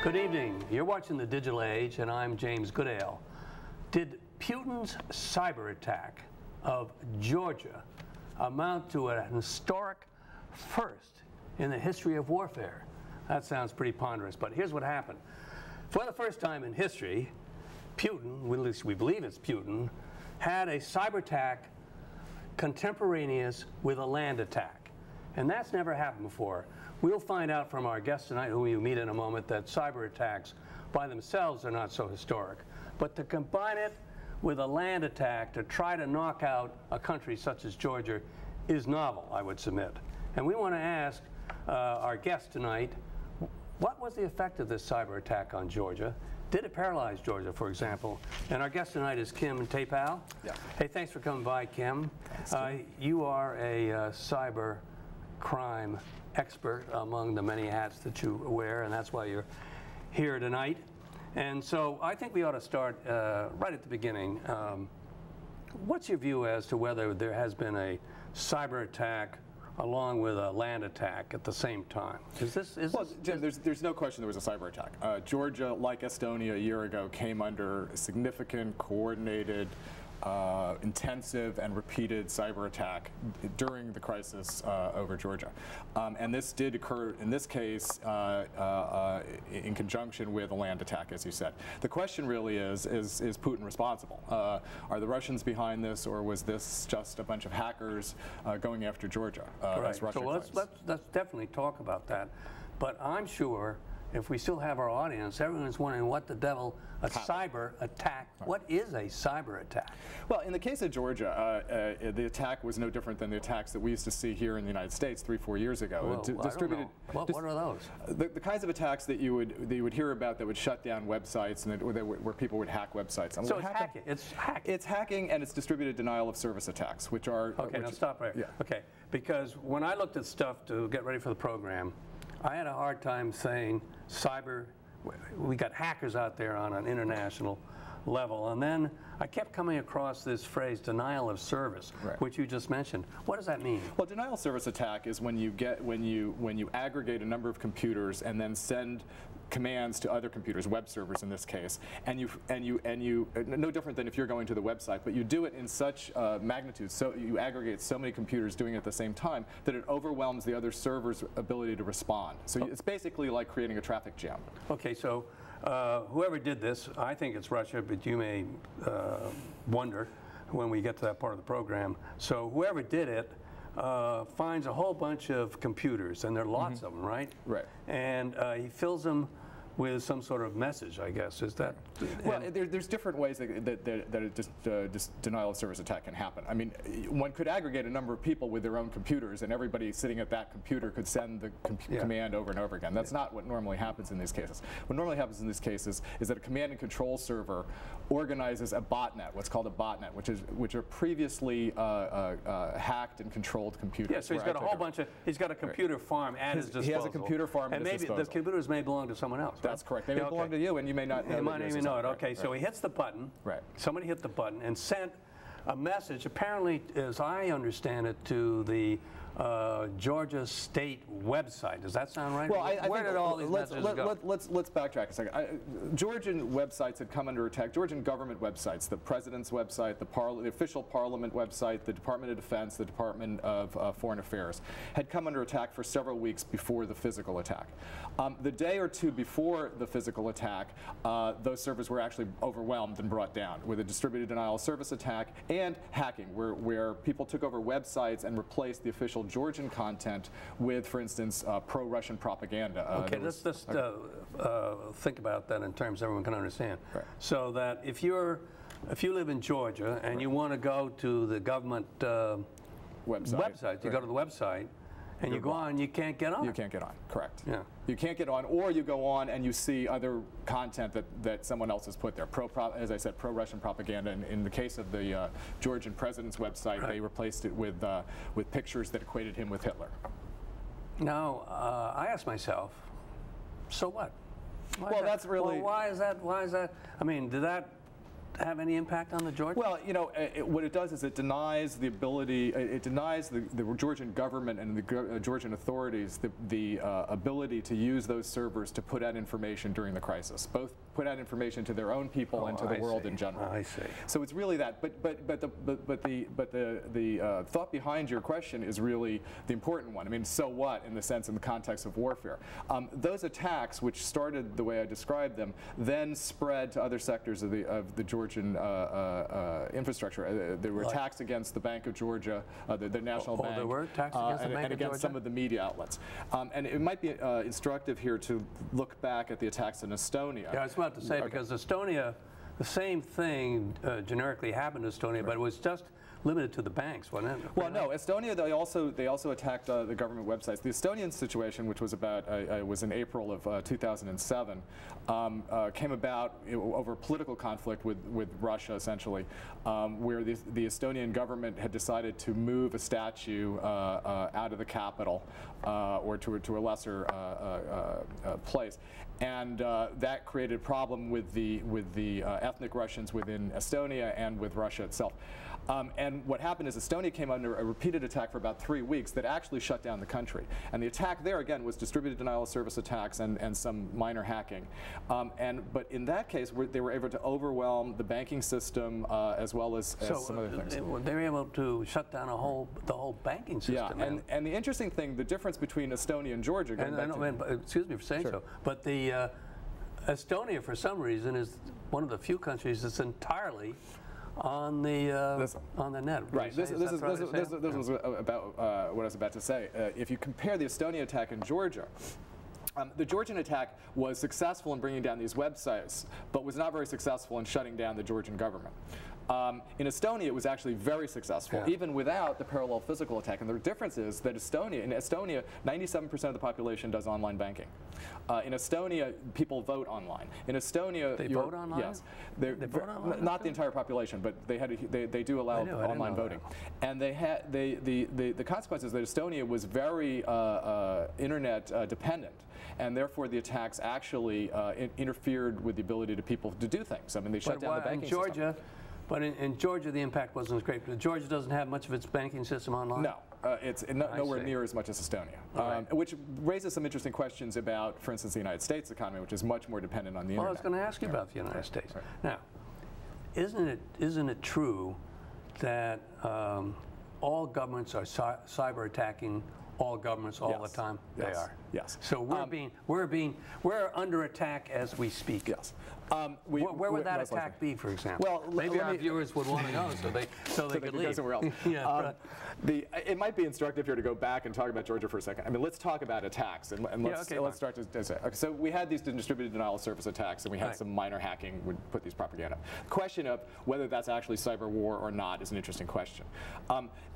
Good evening. You're watching The Digital Age, and I'm James Goodale. Did Putin's cyber attack of Georgia amount to an historic first in the history of warfare? That sounds pretty ponderous, but here's what happened. For the first time in history, Putin, at least we believe it's Putin, had a cyber attack contemporaneous with a land attack. And that's never happened before. We'll find out from our guest tonight, who you meet in a moment, that cyber attacks by themselves are not so historic. But to combine it with a land attack to try to knock out a country such as Georgia is novel, I would submit. And we want to ask our guest tonight, what was the effect of this cyber attack on Georgia? Did it paralyze Georgia, for example? And our guest tonight is Kim Taipale. Yeah. Hey, thanks for coming by, Kim. You are a cyber crime expert among the many hats that you wear, and that's why you're here tonight. And so I think we ought to start right at the beginning. What's your view as to whether there has been a cyber attack along with a land attack at the same time? Jim, there's no question there was a cyber attack. Georgia, like Estonia a year ago, came under significant, coordinated, intensive and repeated cyber attack during the crisis over Georgia. And this did occur, in this case, in conjunction with a land attack, as you said. The question really is Putin responsible? Are the Russians behind this, or was this just a bunch of hackers going after Georgia? Right. So let's definitely talk about that. But I'm sure if we still have our audience, everyone's wondering what the devil, a cyber attack, what is a cyber attack? Well, in the case of Georgia, the attack was no different than the attacks that we used to see here in the United States 3-4 years ago. Distributed. What are those? The kinds of attacks that you would hear about that would shut down websites and where people would hack websites. So it's hacking. It's hacking. It's hacking, and it's distributed denial of service attacks, which are... Okay, now stop right. Yeah. Okay, because when I looked at stuff to get ready for the program, I had a hard time saying we got hackers out there on an international level, and then I kept coming across this phrase, denial of service, which you just mentioned. What does that mean? Well, denial of service attack is when you aggregate a number of computers and then send commands to other computers, web servers in this case, and you no different than if you're going to the website, but you do it in such magnitude, so you aggregate so many computers doing it at the same time that it overwhelms the other server's ability to respond. So it's basically like creating a traffic jam. Okay, so whoever did this, I think it's Russia, but you may wonder when we get to that part of the program. So whoever did it finds a whole bunch of computers, and there are lots of them, right? Right. And he fills them with some sort of message, I guess. Is that? Well, there's different ways that a denial of service attack can happen. I mean, one could aggregate a number of people with their own computers, and everybody sitting at that computer could send the command over and over again. That's not what normally happens in these cases. What normally happens in these cases is that a command and control server organizes a botnet, what's called a botnet, which are previously hacked and controlled computers. Yeah, so he's got a whole bunch of, he's got a computer farm at his disposal. He has a computer farm at his disposal. And maybe the computers may belong to someone else. That's correct. They may belong to you, and you may not know. You might not even know it. Okay, so he hits the button. Right. Somebody hit the button and sent a message, apparently, as I understand it, to the Georgia State website. Does that sound right? Well, Where did all these messages go? Let's backtrack a second. Georgian websites had come under attack. Georgian government websites, the president's website, the official parliament website, the Department of Defense, the Department of Foreign Affairs, had come under attack for several weeks before the physical attack. The day or two before the physical attack, those servers were actually overwhelmed and brought down with a distributed denial of service attack and hacking, where people took over websites and replaced the official Georgian content with, for instance, pro-Russian propaganda. Okay, let's just think about that in terms everyone can understand. Right. So that if you live in Georgia and you want to go to the government website, you go to the website, and you go on, you can't get on. You can't get on, correct. Yeah. You can't get on, or you go on and you see other content that someone else has put there. As I said, pro-Russian propaganda. And in the case of the Georgian president's website, they replaced it with pictures that equated him with Hitler. Now, I ask myself, so what? Well, that's really... Well, why is that? I mean, did that have any impact on the Georgians? Well, you know, what it does is it denies the ability, it denies the Georgian government and the Georgian authorities the ability to use those servers to put out information during the crisis, both put out information to their own people and to the world in general. I see. So it's really that. But the thought behind your question is really the important one. I mean, so what in the sense, in the context of warfare? Those attacks, which started the way I described them, then spread to other sectors of the Georgian infrastructure. There were attacks against the Bank of Georgia, the national bank. There were attacks against the Bank and of against Georgia? some of the media outlets. And it might be instructive here to look back at the attacks in Estonia. Yeah, I was about to say, because Estonia, the same thing generically happened to Estonia, but it was just limited to the banks, wasn't it? Well, no. Estonia, they also attacked the government websites. The Estonian situation, which was was in April of 2007, came about over political conflict with Russia, essentially, where the Estonian government had decided to move a statue out of the capital or to a lesser place. And that created a problem with the ethnic Russians within Estonia and with Russia itself. And what happened is Estonia came under a repeated attack for about 3 weeks that actually shut down the country. And the attack there, again, was distributed denial of service attacks and some minor hacking. But in that case, they were able to overwhelm the banking system as well as some other things. They were able to shut down the whole banking system. Yeah, and the interesting thing, the difference between Estonia and Georgia, excuse me for saying so, but the Estonia, for some reason, is one of the few countries that's entirely on the net. Right. This was about what I was about to say. If you compare the Estonia attack in Georgia, the Georgian attack was successful in bringing down these websites, but was not very successful in shutting down the Georgian government. In Estonia, it was actually very successful, even without the parallel physical attack. And the difference is that in Estonia, 97% of the population does online banking. In Estonia, people vote online. In Estonia, they vote online? Yes, they vote online. Not the entire population, but they do allow online voting. And the consequence is that Estonia was very internet dependent. And therefore, the attacks actually interfered with the ability of people to do things. I mean, they shut down the banking system. But in Georgia, the impact wasn't as great. Georgia doesn't have much of its banking system online? No. It's nowhere near as much as Estonia, which raises some interesting questions about, for instance, the United States economy, which is much more dependent on the internet. Well, I was going to ask you about the United States. Right. Now, isn't it true that all governments are cyber attacking all governments all the time? Yes. They are. Yes. So we're under attack as we speak. Yes. Where would that attack be, for example? Well, maybe our viewers would want to know, so they could leave. Go somewhere else. It might be instructive here to go back and talk about Georgia for a second. I mean, let's talk about attacks, and let's start to say. Okay, so we had these distributed denial of service attacks, and we had some minor hacking would put these propaganda. The question of whether that's actually cyber war or not is an interesting question.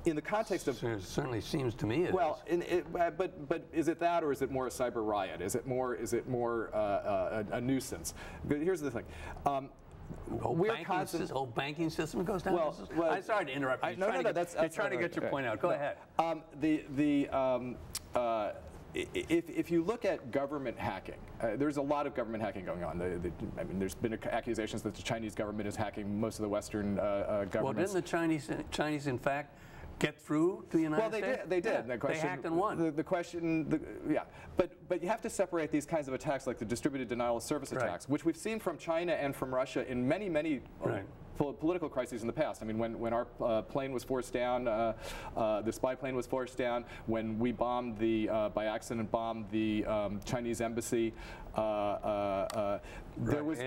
In the context of it certainly seems to me it is. But is it that, or is it more a cyber riot? Is it more a nuisance? But here's the thing. Whole banking system goes down. Well, I'm sorry to interrupt you. You're trying to get your point out. Go ahead. If you look at government hacking, there's a lot of government hacking going on. I mean, there's been accusations that the Chinese government is hacking most of the Western governments. Well, didn't the Chinese in fact get through to the United States? Well, they did. Yeah, they hacked and won. The question, but you have to separate these kinds of attacks, like the distributed denial of service attacks, which we've seen from China and from Russia in many political crises in the past. I mean, when our plane was forced down, the spy plane was forced down, when we bombed by accident bombed the Chinese embassy. There was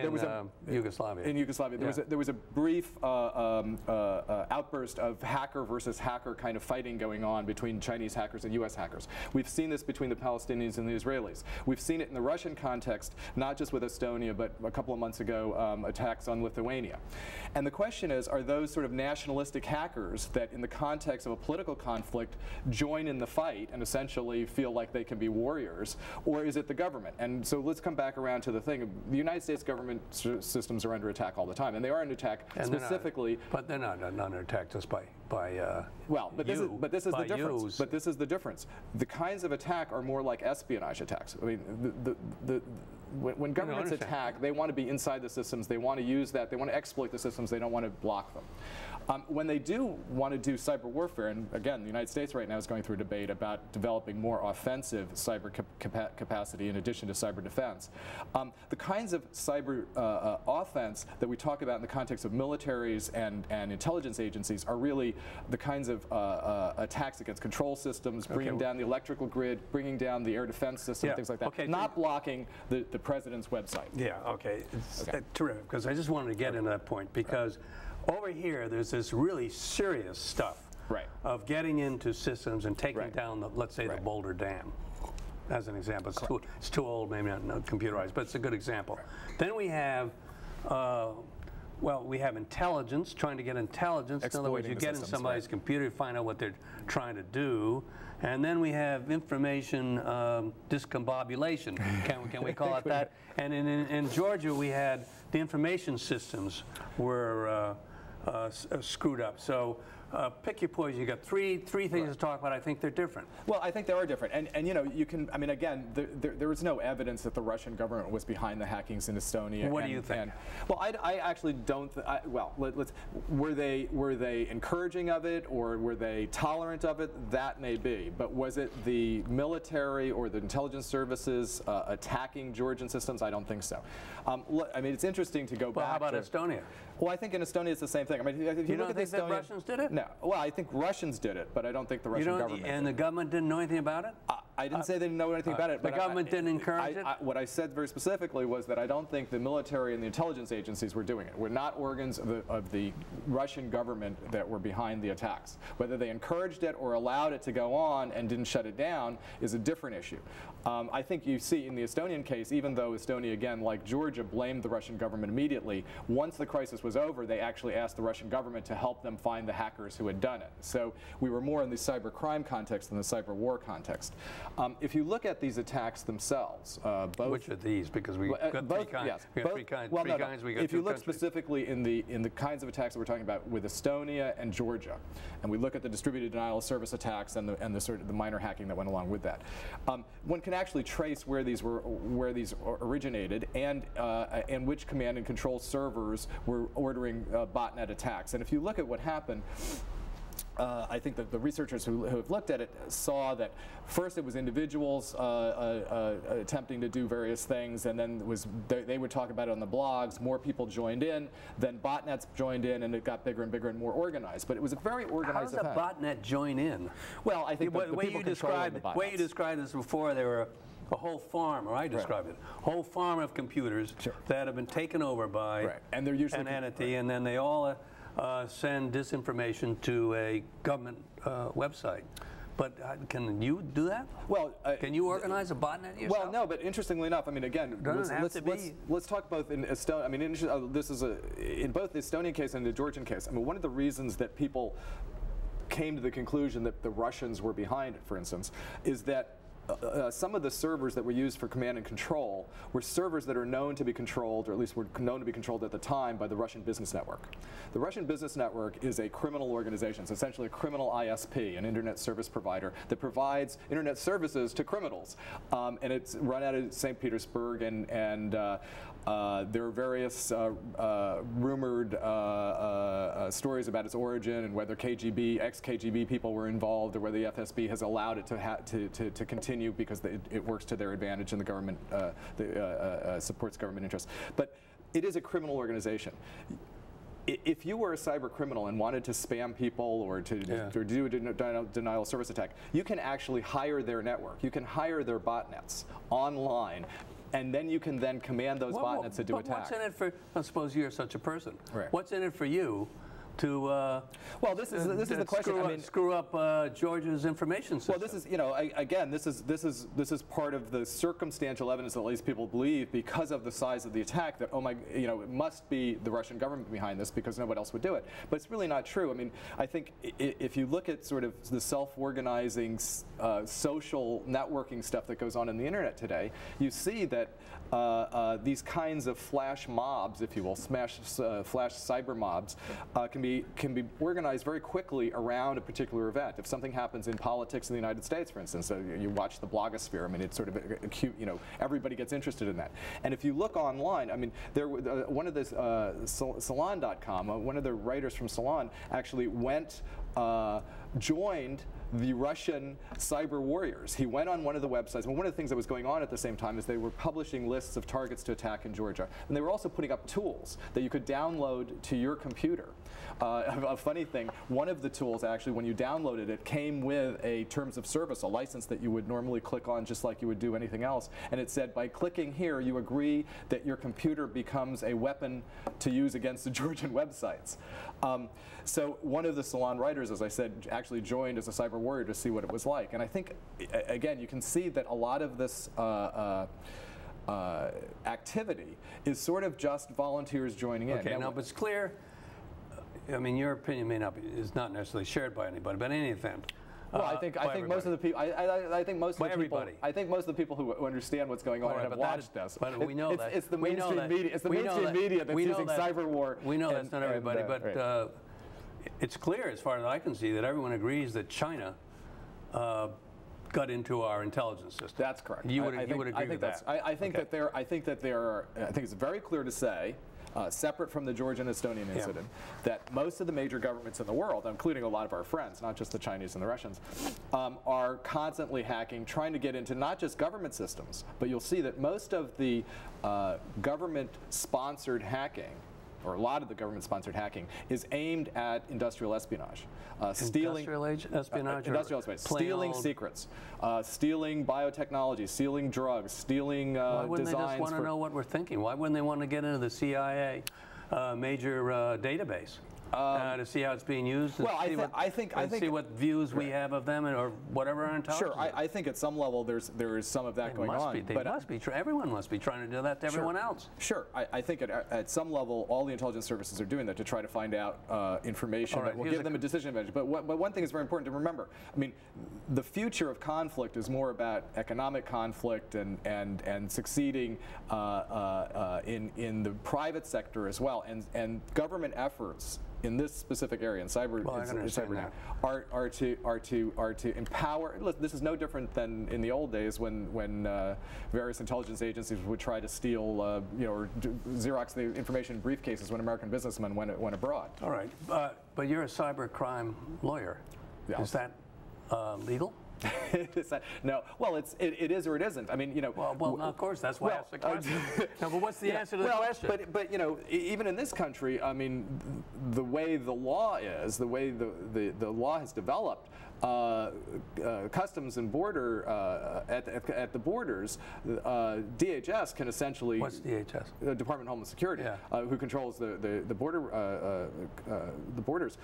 Yugoslavia. In Yugoslavia, there was a brief outburst of hacker versus hacker kind of fighting going on between Chinese hackers and U.S. hackers. We've seen this between the Palestinians and the Israelis. We've seen it in the Russian context, not just with Estonia, but a couple of months ago, attacks on Lithuania. And the question is, are those sort of nationalistic hackers that, in the context of a political conflict, join in the fight and essentially feel like they can be warriors, or is it the government? And so let's come back around to the thing. The United States government systems are under attack all the time, and they are under attack specifically. But they're not under attack just by this is the difference. But this is the difference. The kinds of attack are more like espionage attacks. I mean, when governments attack, they want to be inside the systems. They want to use that. They want to exploit the systems. They don't want to block them. When they do want to do cyber warfare, and again, the United States right now is going through a debate about developing more offensive cyber capacity in addition to cyber defense. The kinds of cyber offense that we talk about in the context of militaries and intelligence agencies are really the kinds of attacks against control systems, bringing down the electrical grid, bringing down the air defense system, things like that. Not blocking the president's website. Yeah, okay. It's terrific, because I just wanted to get into that point, because over here, there's this really serious stuff of getting into systems and taking down, the, let's say, the Boulder Dam, as an example. It's too old, maybe not computerized, but it's a good example. Then we have, well, we have intelligence, trying to get intelligence. In other words, you get in somebody's computer, you find out what they're trying to do. And then we have information discombobulation. Can we call it that? And in Georgia, we had the information systems were screwed up. So pick your poison. You got three things to talk about. I think they're different. Well, I think they are different, and you know, you can. I mean, again, there was no evidence that the Russian government was behind the hackings in Estonia. What do you think? Well, I actually don't. Well, were they encouraging of it, or were they tolerant of it? That may be, but was it the military or the intelligence services attacking Georgian systems? I don't think so. Look, I mean, it's interesting to go back. How about Estonia? Well, I think in Estonia it's the same thing. I mean, if you look at the Estonian, that Russians did it? No. Well, I think Russians did it, but I don't think the Russian government did. And the government didn't know anything about it? I didn't say they didn't know anything about it. The government didn't encourage it? What I said very specifically was that I don't think the military and the intelligence agencies were doing it. We're not organs of the Russian government that were behind the attacks. Whether they encouraged it or allowed it to go on and didn't shut it down is a different issue. I think you see in the Estonian case, even though Estonia, again, like Georgia, blamed the Russian government immediately, once the crisis was over, they actually asked the Russian government to help them find the hackers who had done it. So we were more in the cybercrime context than the cyber war context. If you look at these attacks themselves, both... Which are these? Because we got both, three kinds. Yes, we got three kinds. Well, no, We got if you look specifically in the kinds of attacks that we're talking about with Estonia and Georgia, and we look at the distributed denial of service attacks and the sort of the minor hacking that went along with that, one can actually trace where these originated and which command and control servers were ordering botnet attacks. And if you look at what happened, I think that the researchers who have looked at it saw that first it was individuals attempting to do various things, and then they would talk about it on the blogs. More people joined in, then botnets joined in, and it got bigger and bigger and more organized. But it was a very organized event. How does a botnet join in? Well, I think the way you described this before, there were a whole farm, or I described it, a whole farm of computers that have been taken over by and they're usually an entity, and then they all send disinformation to a government website. But can you do that? Well, can you organize a botnet yourself? Well, no, but interestingly enough, I mean, again, let's talk both in Estonia. I mean, this is in both the Estonian case and the Georgian case. I mean, one of the reasons that people came to the conclusion that the Russians were behind it, for instance, is that some of the servers that were used for command and control were servers that are known to be controlled, or at least were known to be controlled at the time, by the Russian Business Network. The Russian Business Network is a criminal organization. It's essentially a criminal ISP, an internet service provider that provides internet services to criminals. And it's run out of St. Petersburg, and there are various rumored stories about its origin and whether KGB, ex-KGB people were involved, or whether the FSB has allowed it to continue because it works to their advantage and the government supports government interests. But it is a criminal organization. If you were a cyber criminal and wanted to spam people or to do a denial of service attack, you can actually hire their network. You can hire their botnets online, and then you can then command those botnets to do attacks. What's in it for, I suppose you're such a person, what's in it for you to well, this is the question. Screw up Georgia's information system. Well, this is, you know, again, this is part of the circumstantial evidence that at least people believe, because of the size of the attack, that, oh my, you know, it must be the Russian government behind this because nobody else would do it. But it's really not true. I mean, I think if you look at sort of the self-organizing social networking stuff that goes on in the internet today, you see that these kinds of flash mobs, if you will, flash cyber mobs, can be organized very quickly around a particular event. If something happens in politics in the United States, for instance, you watch the blogosphere. I mean, it's sort of acute. You know, everybody gets interested in that. And if you look online, I mean, there one of this Salon.com, one of the writers from Salon actually went. Joined the Russian cyber warriors. He went on one of the websites. Well, one of the things that was going on at the same time is they were publishing lists of targets to attack in Georgia. And they were also putting up tools that you could download to your computer. A funny thing, one of the tools actually, when you downloaded it, came with a terms of service, a license that you would normally click on just like you would do anything else. And it said, by clicking here, you agree that your computer becomes a weapon to use against the Georgian websites. So one of the Salon writers, as I said, actually joined as a cyber warrior to see what it was like. And I think, again, you can see that a lot of this activity is sort of just volunteers joining in. Okay, now, but it's clear, I mean, your opinion is not necessarily shared by anybody, but in any event. Well, I think most of the people. I think most of the people. I think most of the people who understand what's going on and have watched this. But we know that it's the mainstream media. It's the mainstream media that's using cyber war. We know that's not everybody, but right. It's clear, as far as I can see, that everyone agrees that China got into our intelligence system. That's correct. You would agree with that. I think that there. I think it's very clear to say. Separate from the Georgian Estonian incident, that most of the major governments in the world, including a lot of our friends, not just the Chinese and the Russians, are constantly hacking, trying to get into not just government systems, but you'll see that most of the government-sponsored hacking, or a lot of the government-sponsored hacking, is aimed at industrial espionage. Stealing secrets, stealing biotechnology, stealing drugs, stealing designs. Why wouldn't they just want to know what we're thinking? Why wouldn't they want to get into the CIA major database? To see how it's being used, and see what views we have of them, or whatever our intelligence. Sure, I think at some level there is some of that going on. Everyone must be trying to do that to everyone else. Sure, I think at some level all the intelligence services are doing that to try to find out information that will give them a decision advantage. But one thing is very important to remember. I mean, the future of conflict is more about economic conflict and succeeding in the private sector as well, and government efforts in this specific area, in cyber, are to empower. Look, this is no different than in the old days when various intelligence agencies would try to steal, or Xerox the information in briefcases when American businessmen went abroad. All right, but you're a cybercrime lawyer. Yeah. Is that legal? No. Well, it is or it isn't. I mean, Well, of course, that's why I asked the question. No, but what's the answer to the question? But even in this country, I mean, the way the law is, the way the law has developed, customs and border at the borders, DHS can essentially. What's DHS? The Department of Homeland Security, who controls the borders.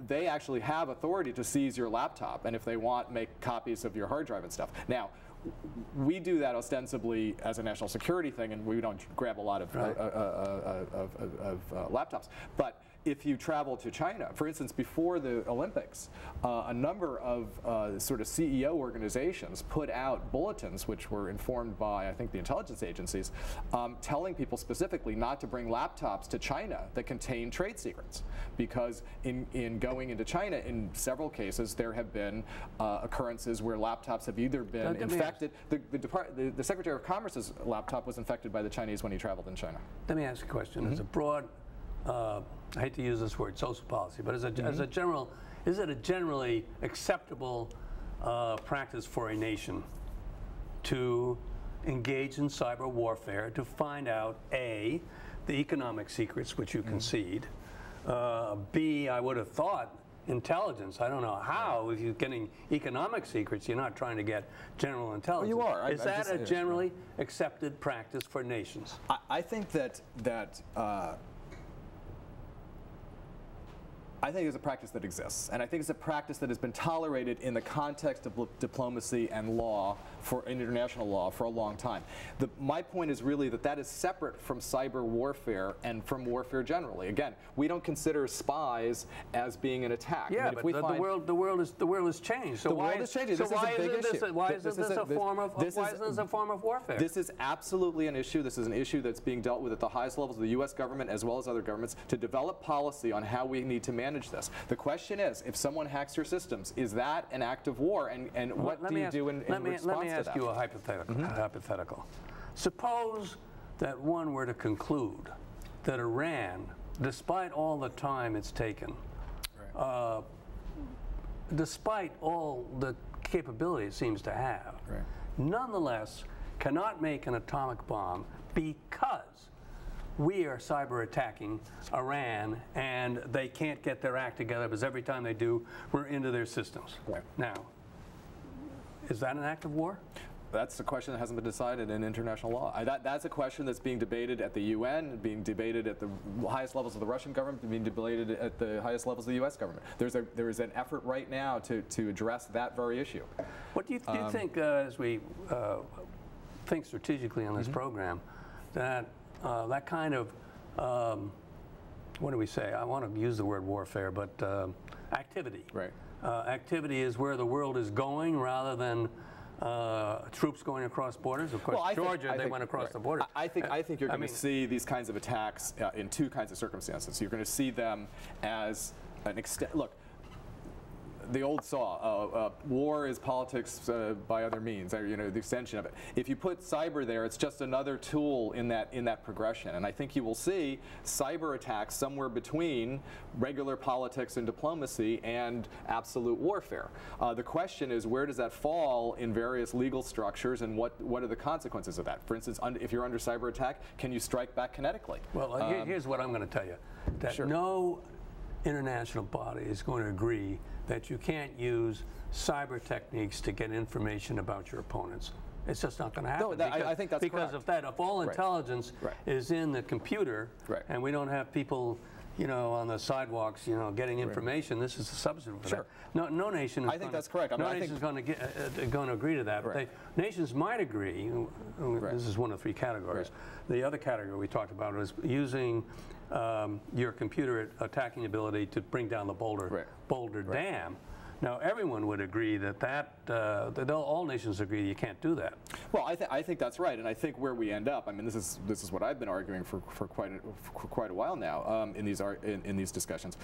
They actually have authority to seize your laptop, and if they want, make copies of your hard drive and stuff. Now, we do that ostensibly as a national security thing, and we don't grab a lot of laptops. But if you travel to China, for instance, before the Olympics, a number of sort of CEO organizations put out bulletins, which were informed by, I think, the intelligence agencies, telling people specifically not to bring laptops to China that contain trade secrets, because in going into China, in several cases, there have been occurrences where laptops have either been infected. The Secretary of Commerce's laptop was infected by the Chinese when he traveled in China. Let me ask you a question. As a broad, I hate to use this word, social policy, but as a general, is it a generally acceptable practice for a nation to engage in cyber warfare to find out, A, the economic secrets, which you concede, B, I would have thought, intelligence. I don't know how, if you're getting economic secrets, you're not trying to get general intelligence. Well, you are. Is that a generally accepted practice for nations? I think I think it's a practice that exists, and I think it's a practice that has been tolerated in the context of diplomacy and law in international law for a long time. My point is really that is separate from cyber warfare and from warfare generally. Again, we don't consider spies as being an attack. Yeah, but the world has changed. So why is this a form of warfare? This is absolutely an issue. This is an issue that's being dealt with at the highest levels of the U.S. government as well as other governments to develop policy on how we need to manage this. The question is, if someone hacks your systems, is that an act of war? And what do you do in response to that? Let me ask you a hypothetical. Suppose that one were to conclude that Iran, despite all the time it's taken, despite all the capability it seems to have, nonetheless cannot make an atomic bomb because we are cyber attacking Iran and they can't get their act together because every time they do, we're into their systems. Now, is that an act of war? That's a question that hasn't been decided in international law. That's a question that's being debated at the UN, being debated at the highest levels of the Russian government, being debated at the highest levels of the U.S. government. There is an effort right now to address that very issue. What do you think, as we think strategically on this program, that that kind of, what do we say? I want to use the word warfare, but activity. Activity is where the world is going rather than troops going across borders. Of course, they went across the border. I think you're going to see these kinds of attacks in two kinds of circumstances. You're going to see them as an extent. Look, the old saw, war is politics by other means, the extension of it. If you put cyber there, it's just another tool in that progression. And I think you will see cyber attacks somewhere between regular politics and diplomacy and absolute warfare. The question is, where does that fall in various legal structures, and what are the consequences of that? For instance, if you're under cyber attack, can you strike back kinetically? Well, here's what I'm going to tell you. That no international body is going to agree that you can't use cyber techniques to get information about your opponents. It's just not going to happen. No, I think that's because correct. If all intelligence is in the computer, and we don't have people, on the sidewalks, getting information, this is a substitute for that. No nation is I think that's correct. No nation is going to agree to that. Nations might agree. This is one of three categories. The other category we talked about was using your computer attacking ability to bring down the Boulder Dam. Now, everyone would agree that all nations agree you can't do that. Well, I think that's right, and I think where we end up. I mean, this is what I've been arguing for quite a while now in these discussions.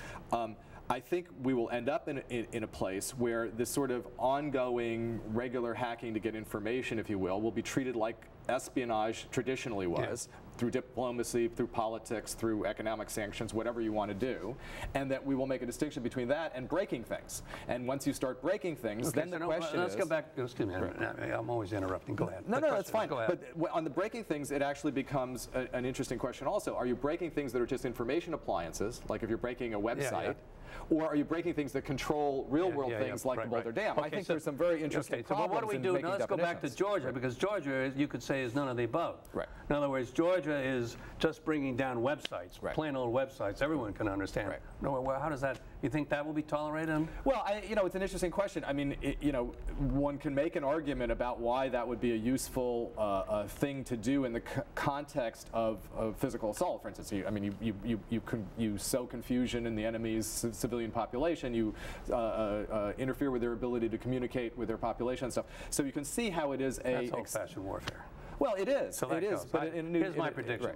I think we will end up in a place where this sort of ongoing regular hacking to get information, if you will be treated like espionage traditionally was, through diplomacy, through politics, through economic sanctions, whatever you want to do, and that we will make a distinction between that and breaking things. And once you start breaking things, then the question is... Let's go back. Excuse me. I'm always interrupting. Go ahead. No, that's fine. But on the breaking things, it actually becomes an interesting question also. Are you breaking things that are just information appliances, like if you're breaking a website, or are you breaking things that control real-world things like the Boulder Dam? I think there's some very interesting problems. So what do we do? Now let's go back to Georgia, because Georgia, you could say, is none of the above. In other words, Georgia is just bringing down websites, plain old websites. Everyone can understand. No, well, how does that? You think that will be tolerated? Well, it's an interesting question. I mean, one can make an argument about why that would be a useful thing to do in the context of physical assault. For instance, you sow confusion in the enemy's civilian population. You interfere with their ability to communicate with their population and stuff. So you can see how it is That's old-fashioned warfare. Well, it is. So it is. But here's my prediction.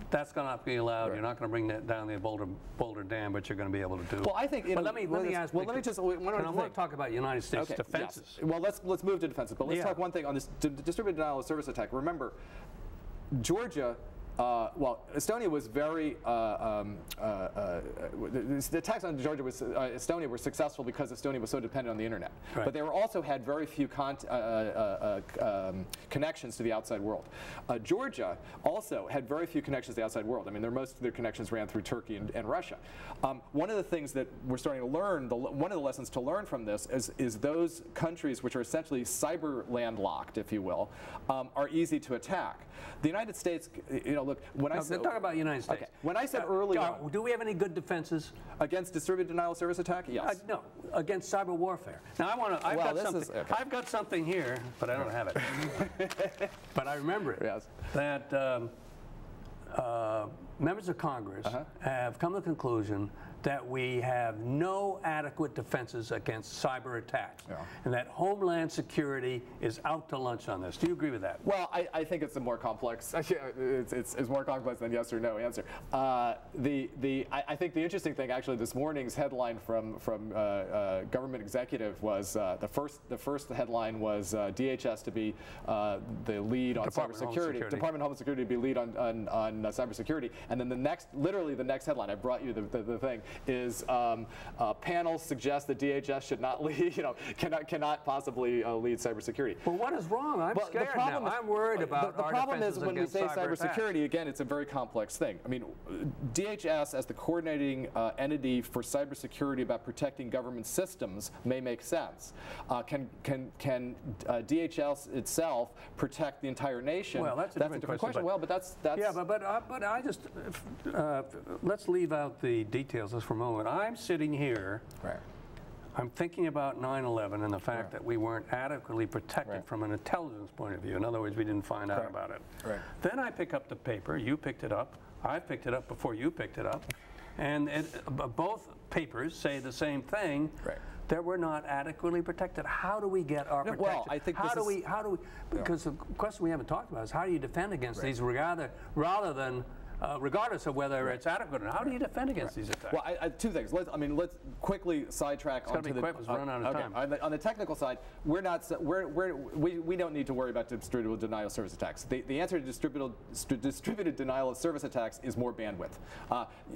That's going to not be allowed. You're not going to bring that down the Boulder Dam, but you're going to be able to do. Well, I think. But let me ask. Well, let me just. I want to talk about United States defenses. Yes. Well, let's move to defenses. But let's talk one thing on this distributed denial of service attack. Remember, Georgia. Estonia was very. The attacks on Georgia Estonia were successful because Estonia was so dependent on the internet. But they also had very few connections to the outside world. Georgia also had very few connections to the outside world. I mean, most of their connections ran through Turkey and Russia. One of the things that we're starting to learn, one of the lessons to learn from this, is those countries which are essentially cyber landlocked, if you will, are easy to attack. The United States, look, when I said... Talk about the United States. Okay. When I said early on... Do we have any good defenses? Against distributed denial of service attack? Yes. No, against cyber warfare. Now, I've got something here, but I don't have it. But I remember it. Yes. That members of Congress have come to the conclusion that we have no adequate defenses against cyber attacks, and that Homeland Security is out to lunch on this. Do you agree with that? Well, I think it's a more complex. It's more complex than yes or no answer. I think the interesting thing, actually, this morning's headline from Government Executive was the first headline was DHS to be the lead on cybersecurity. Department of Homeland Security to be lead on cybersecurity, and then literally the next headline, I brought you the thing, is panels suggest that DHS should not lead, cannot possibly lead cybersecurity. Well, what is wrong? I'm scared now. I'm worried about the problem is when we say cybersecurity, again, it's a very complex thing. I mean, DHS as the coordinating entity for cybersecurity about protecting government systems may make sense. Can DHS itself protect the entire nation? Well, that's a different question. Well, but that's yeah, but I just let's leave out the details just for a moment. I'm sitting here. Right. I'm thinking about 9/11 and the fact that we weren't adequately protected from an intelligence point of view. In other words, we didn't find out about it. Right. Then I pick up the paper. You picked it up. I picked it up before you picked it up. And both papers say the same thing. Right. That we're not adequately protected. How do we get our protection? Well, I think how do we? Because the question we haven't talked about is how do you defend against these rather than regardless of whether it's adequate or not. How do you defend against these attacks? Well, two things. Let's quickly sidetrack onto the. Quick, we're running out of time. On the technical side, we don't need to worry about distributed denial of service attacks. The answer to distributed denial of service attacks is more bandwidth.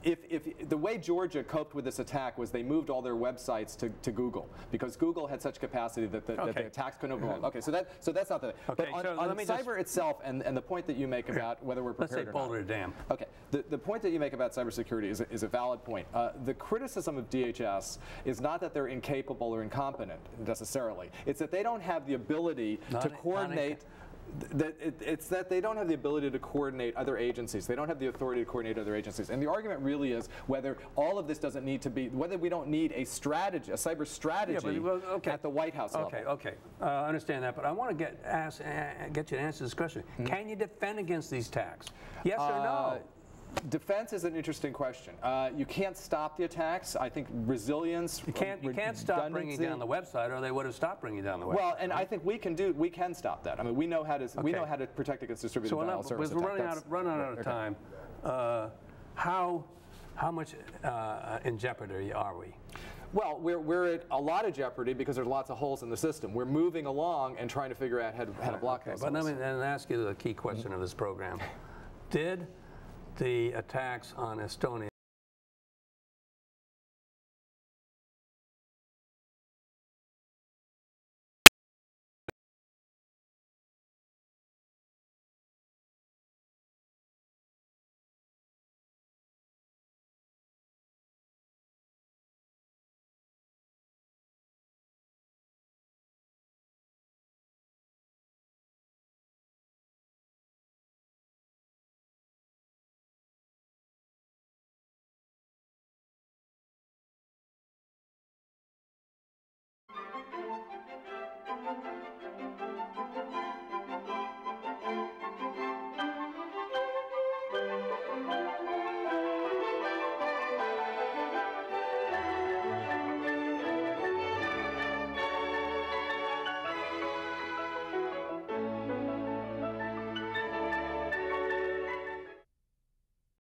If the way Georgia coped with this attack was they moved all their websites to Google because Google had such capacity that the attacks couldn't overwhelm. Okay, so that's not the thing. Okay, but on cyber itself and the point that you make about whether we're prepared or not. Boulder Dam. Okay, the point that you make about cybersecurity is a valid point. The criticism of DHS is not that they're incapable or incompetent necessarily. It's that they don't have the ability to coordinate. It's that they don't have the ability to coordinate other agencies. They don't have the authority to coordinate other agencies. And the argument really is whether all of this doesn't need to be, whether we don't need a strategy, a cyber strategy at the White House level. Okay. I understand that, but I want to get you to answer this question. Can you defend against these attacks? Yes or no? Defense is an interesting question. You can't stop the attacks. I think resilience. You can't stop bringing down the website, or they would have stopped bringing down the website. Well, and I think we can stop that. I mean, we know how to protect against distributed denial of service attacks. We're running out of time. How much in jeopardy are we? Well, we're at a lot of jeopardy because there's lots of holes in the system. We're moving along and trying to figure out how to block those holes. But let me ask you the key question of this program. Did the attacks on Estonia